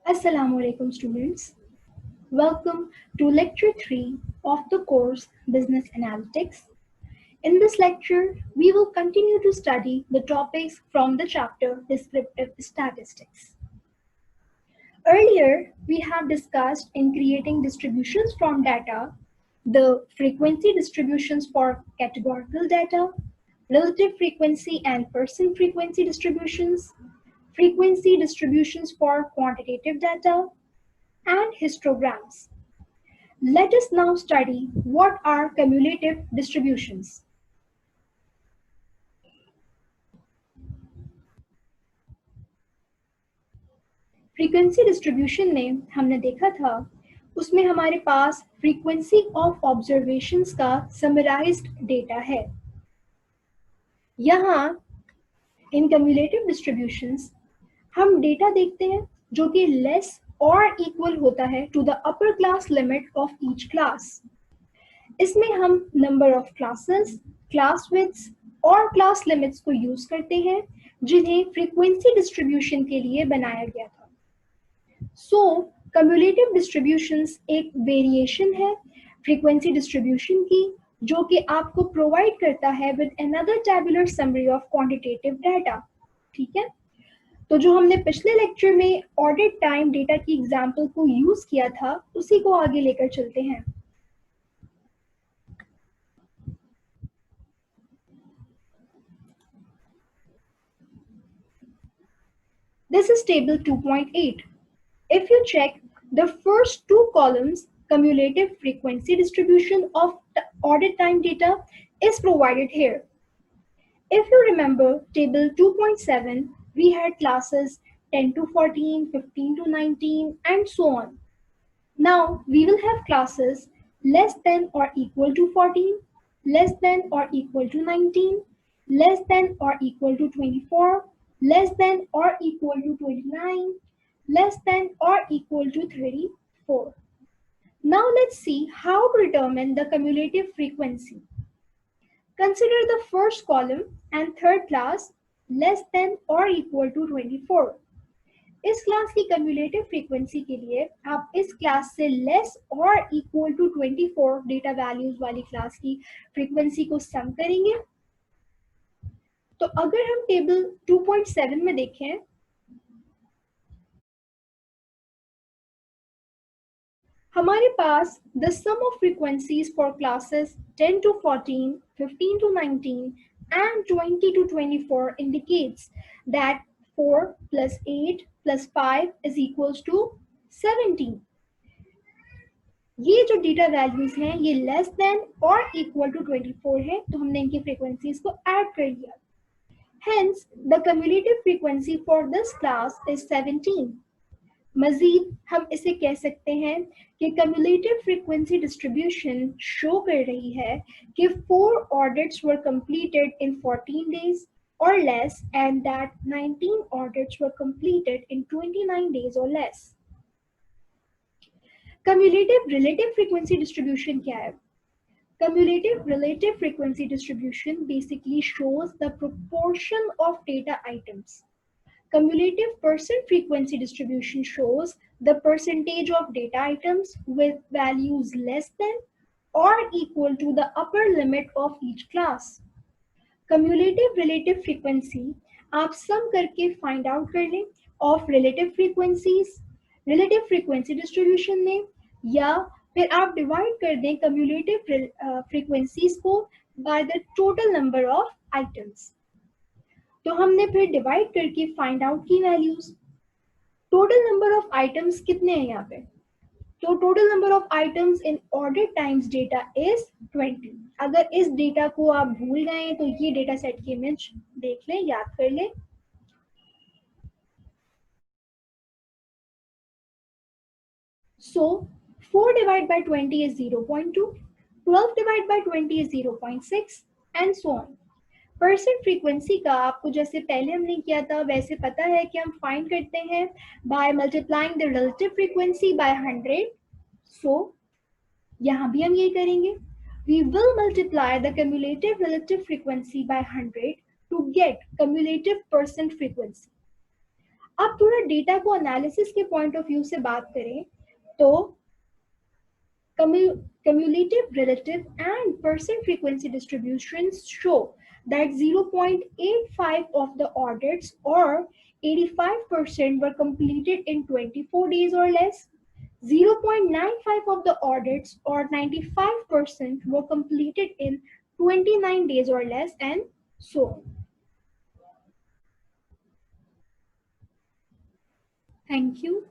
Assalamu alaikum students. Welcome to lecture 3 of the course Business Analytics. In this lecture, we will continue to study the topics from the chapter Descriptive Statistics. Earlier, we have discussed in creating distributions from data, the frequency distributions for categorical data, relative frequency and percent frequency distributions, frequency distributions for quantitative data, and histograms. Let us now study what are cumulative distributions. Frequency distribution में हमने देखा था उसमें हमारे पास frequency of observations का summarised data है। यहाँ इन cumulative distributions हम डेटा देखते हैं जो कि लेस और इक्वल होता है to the upper class limit of each class. इसमें हम number of classes, class widths और क्लास लिमिट्स को यूज करते हैं जिन्हें फ्रीक्वेंसी डिस्ट्रीब्यूशन के लिए बनाया गया था। सो कम्युलेटिव डिस्ट्रीब्यूशंस एक वेरिएशन है फ्रीक्वेंसी डिस्ट्रीब्यूशन की जो कि आपको प्रोवाइड करता है with another tabular summary of quantitative data. ठीक है, तो जो हमने पिछले लेक्चर में ऑडिट टाइम डेटा की एग्जांपल को यूज किया था उसी को आगे लेकर चलते हैं। This is table 2.8. If you check the first two columns, cumulative frequency distribution of the audit time data is provided here. If you remember table 2.7, we had classes 10 to 14, 15 to 19 and so on. Now we will have classes less than or equal to 14, less than or equal to 19, less than or equal to 24, less than or equal to 29, less than or equal to 34. Now let's see how to determine the cumulative frequency. Consider the first column and third class less than or equal to 24. इस class की cumulative frequency के लिए आप इस class से less और equal to 24 data values वाली class की फ्रीक्वेंसी को सम करेंगे। तो अगर हम टेबल 2.7 में देखें, हमारे पास the sum of frequencies for classes 10 to 14, 15 to 19 and 20 to 24 indicates that 4 plus 8 plus 5 is equals to 17. ये जो डेटा वैल्यूज हैं ये लेस देन और इक्वल टू 24 है, तो हमने इनकी फ्रीक्वेंसीज को ऐड कर दिया। Hence, the cumulative frequency for this class is 17. मजीद हम इसे कह सकते हैं कि cumulative frequency distribution शो कर रही है कि 4 audits were completed in 14 days or less and that 19 audits were completed in 29 days or less. Cumulative relative frequency distribution क्या है? Cumulative relative frequency distribution basically shows the proportion of data items. Cumulative percent frequency distribution shows the percentage of data items with values less than or equal to the upper limit of each class. Cumulative relative frequency आप sum करके find out कर लें of relative frequencies, relative frequency distribution में, या फिर आप divide कर दें cumulative frequencies को by the total number of items. तो हमने फिर डिवाइड करके फाइंड आउट की values. Total number of items कितने हैं यहाँ पे? तो total number of items in order times data is 20। अगर इस डेटा को आप भूल गए तो ये डेटा सेट की इमेज देख लें, याद कर लें। सो 4 divide by 20 is 0.2, 12 divide by 20 is 0.6 and so on. Percent frequency का आपको जैसे पहले हमने किया था वैसे पता है कि हम फाइंड करते हैं by multiplying the relative frequency by 100। So यहाँ भी हम यही करेंगे, we will multiply the cumulative relative frequency by 100 to get cumulative percent frequency. अब थोड़ा डेटा को एनालिसिस के पॉइंट ऑफ व्यू से बात करें तो cumulative relative and percent frequency distributions show that 0.85 of the audits or 85% were completed in 24 days or less. 0.95 of the audits or 95% were completed in 29 days or less, and so on. Thank you.